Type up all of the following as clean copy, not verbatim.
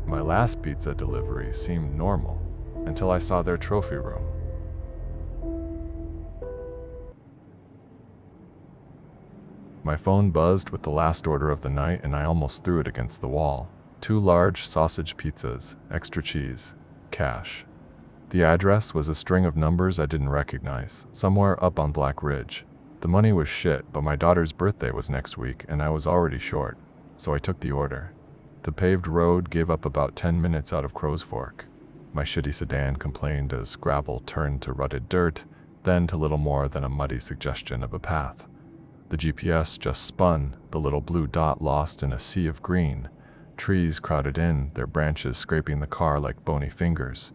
My last pizza delivery seemed normal until I saw their trophy room. My phone buzzed with the last order of the night and I almost threw it against the wall. 2 large sausage pizzas, extra cheese, cash. The address was a string of numbers I didn't recognize, somewhere up on Black Ridge. The money was shit, but my daughter's birthday was next week and I was already short, so I took the order. The paved road gave up about 10 minutes out of Crow's Fork. My shitty sedan complained as gravel turned to rutted dirt, then to little more than a muddy suggestion of a path. The GPS just spun, the little blue dot lost in a sea of green. Trees crowded in, their branches scraping the car like bony fingers.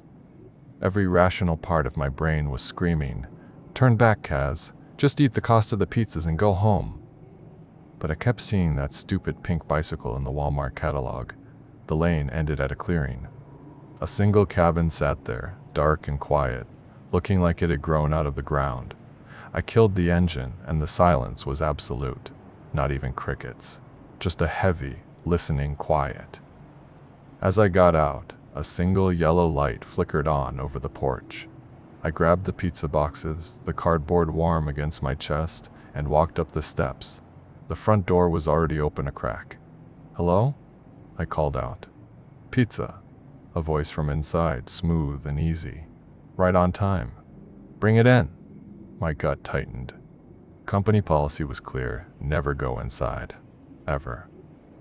Every rational part of my brain was screaming, "Turn back, Kaz. Just eat the cost of the pizzas and go home." But I kept seeing that stupid pink bicycle in the Walmart catalog. The lane ended at a clearing. A single cabin sat there, dark and quiet, looking like it had grown out of the ground. I killed the engine, and the silence was absolute. Not even crickets. Just a heavy, listening quiet. As I got out, a single yellow light flickered on over the porch. I grabbed the pizza boxes, the cardboard warm against my chest, and walked up the steps. The front door was already open a crack. "Hello?" I called out. "Pizza." A voice from inside, smooth and easy. "Right on time." "Bring it in." My gut tightened. Company policy was clear, never go inside. Ever.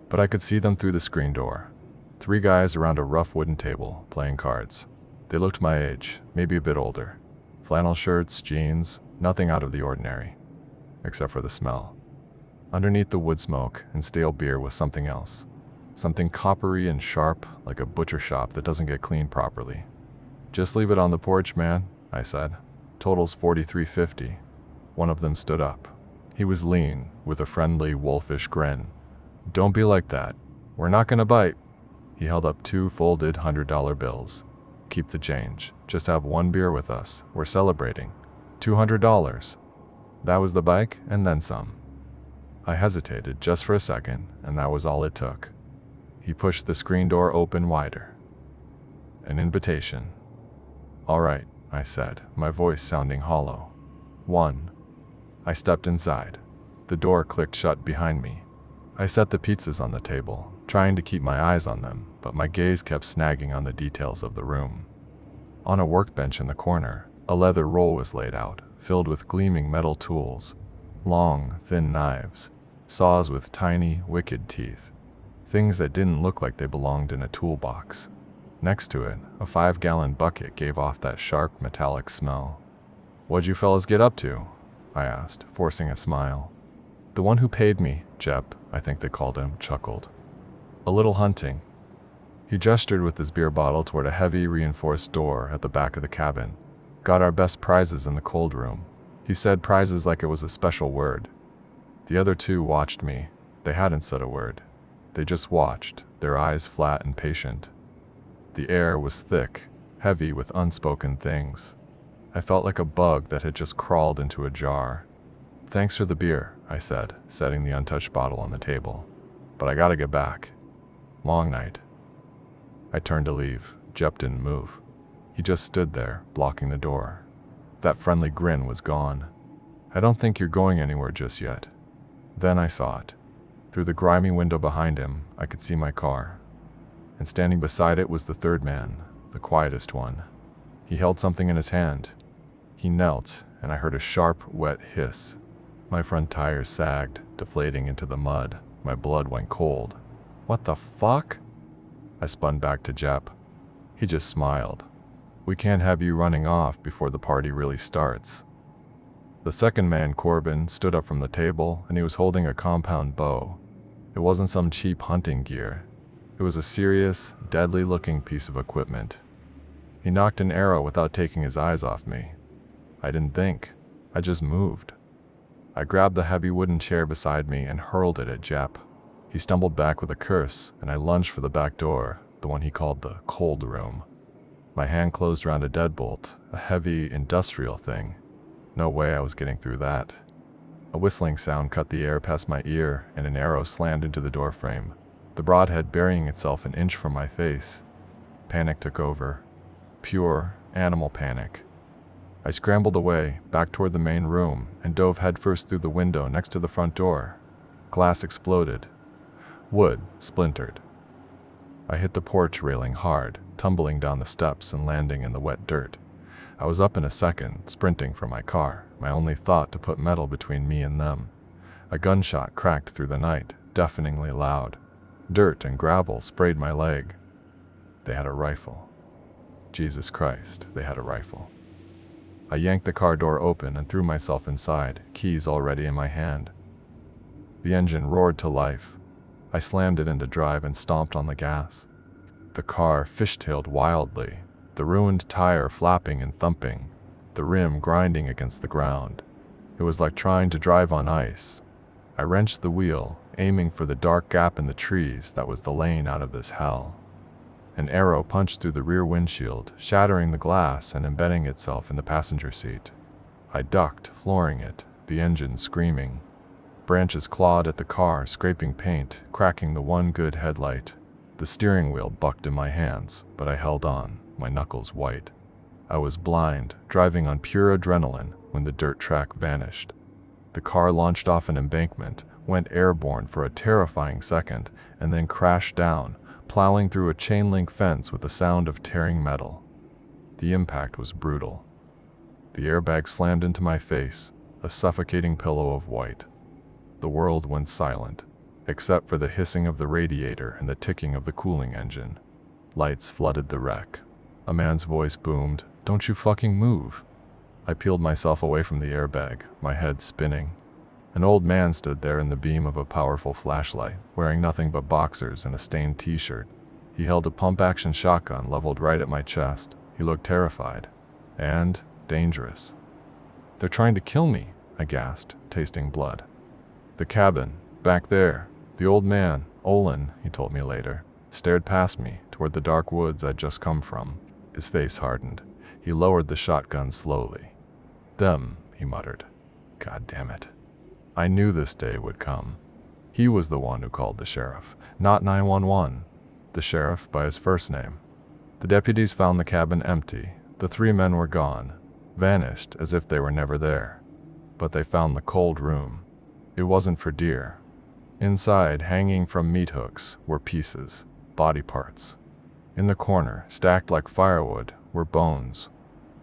But I could see them through the screen door. 3 guys around a rough wooden table, playing cards. They looked my age, maybe a bit older. Flannel shirts, jeans, nothing out of the ordinary. Except for the smell. Underneath the wood smoke and stale beer was something else. Something coppery and sharp, like a butcher shop that doesn't get cleaned properly. "Just leave it on the porch, man," I said. "Total's $43.50. One of them stood up. He was lean, with a friendly, wolfish grin. "Don't be like that. We're not gonna bite." He held up 2 folded $100 bills. "Keep the change. Just have 1 beer with us. We're celebrating. $200. That was the bike, and then some. I hesitated just for a second, and that was all it took. He pushed the screen door open wider. An invitation. "All right," I said, my voice sounding hollow. "1." I stepped inside. The door clicked shut behind me. I set the pizzas on the table, trying to keep my eyes on them, but my gaze kept snagging on the details of the room. On a workbench in the corner, a leather roll was laid out, filled with gleaming metal tools. Long, thin knives, saws with tiny, wicked teeth. Things that didn't look like they belonged in a toolbox. Next to it, a 5-gallon bucket gave off that sharp, metallic smell. "What'd you fellas get up to?" I asked, forcing a smile. The one who paid me, Jep, I think they called him, chuckled. "A little hunting." He gestured with his beer bottle toward a heavy, reinforced door at the back of the cabin. "Got our best prizes in the cold room." He said prizes like it was a special word. The other 2 watched me. They hadn't said a word. They just watched, their eyes flat and patient. The air was thick, heavy with unspoken things. I felt like a bug that had just crawled into a jar. "Thanks for the beer," I said, setting the untouched bottle on the table. "But I gotta get back. Long night." I turned to leave. Jep didn't move. He just stood there, blocking the door. That friendly grin was gone. "I don't think you're going anywhere just yet." Then I saw it. Through the grimy window behind him, I could see my car. And standing beside it was the 3rd man, the quietest one. He held something in his hand. He knelt, and I heard a sharp, wet hiss. My front tires sagged, deflating into the mud. My blood went cold. "What the fuck?" I spun back to Jep. He just smiled. "We can't have you running off before the party really starts." The 2nd man, Corbin, stood up from the table, and he was holding a compound bow. It wasn't some cheap hunting gear. It was a serious, deadly-looking piece of equipment. He knocked an arrow without taking his eyes off me. I didn't think. I just moved. I grabbed the heavy wooden chair beside me and hurled it at Jep. He stumbled back with a curse, and I lunged for the back door, the one he called the cold room. My hand closed around a deadbolt, a heavy, industrial thing. No way I was getting through that. A whistling sound cut the air past my ear, and an arrow slammed into the doorframe. the broadhead burying itself an inch from my face. Panic took over. Pure, animal panic. I scrambled away, back toward the main room, and dove headfirst through the window next to the front door. Glass exploded. Wood splintered. I hit the porch railing hard, tumbling down the steps and landing in the wet dirt. I was up in a second, sprinting for my car, my only thought to put metal between me and them. A gunshot cracked through the night, deafeningly loud. Dirt and gravel sprayed my leg. They had a rifle. Jesus Christ, they had a rifle. I yanked the car door open and threw myself inside, keys already in my hand. The engine roared to life. I slammed it into drive and stomped on the gas. The car fishtailed wildly, the ruined tire flapping and thumping, the rim grinding against the ground. It was like trying to drive on ice. I wrenched the wheel, aiming for the dark gap in the trees that was the lane out of this hell. An arrow punched through the rear windshield, shattering the glass and embedding itself in the passenger seat. I ducked, flooring it, the engine screaming. Branches clawed at the car, scraping paint, cracking the one good headlight. The steering wheel bucked in my hands, but I held on, my knuckles white. I was blind, driving on pure adrenaline when the dirt track vanished. The car launched off an embankment, went airborne for a terrifying second, and then crashed down, plowing through a chain-link fence with a sound of tearing metal. The impact was brutal. The airbag slammed into my face, a suffocating pillow of white. The world went silent, except for the hissing of the radiator and the ticking of the cooling engine. Lights flooded the wreck. A man's voice boomed, "Don't you fucking move." I peeled myself away from the airbag, my head spinning. An old man stood there in the beam of a powerful flashlight, wearing nothing but boxers and a stained t-shirt. He held a pump-action shotgun leveled right at my chest. He looked terrified. And dangerous. "They're trying to kill me," I gasped, tasting blood. "The cabin, back there." The old man, Olin, he told me later, stared past me toward the dark woods I'd just come from. His face hardened. He lowered the shotgun slowly. "Them," he muttered. "God damn it." I knew this day would come. He was the one who called the sheriff, not 911. The sheriff by his first name. The deputies found the cabin empty. The three men were gone, vanished as if they were never there. But they found the cold room. It wasn't for deer. Inside, hanging from meat hooks, were pieces, body parts. In the corner, stacked like firewood, were bones.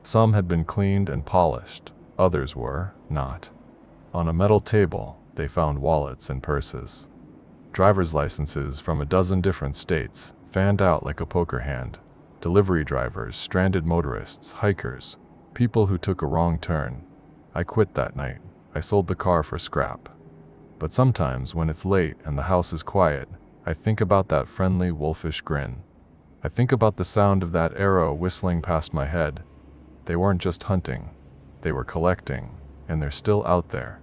Some had been cleaned and polished, others were not. On a metal table, they found wallets and purses. Driver's licenses from a dozen different states, fanned out like a poker hand. Delivery drivers, stranded motorists, hikers, people who took a wrong turn. I quit that night. I sold the car for scrap. But sometimes, when it's late and the house is quiet, I think about that friendly, wolfish grin. I think about the sound of that arrow whistling past my head. They weren't just hunting. They were collecting, and they're still out there,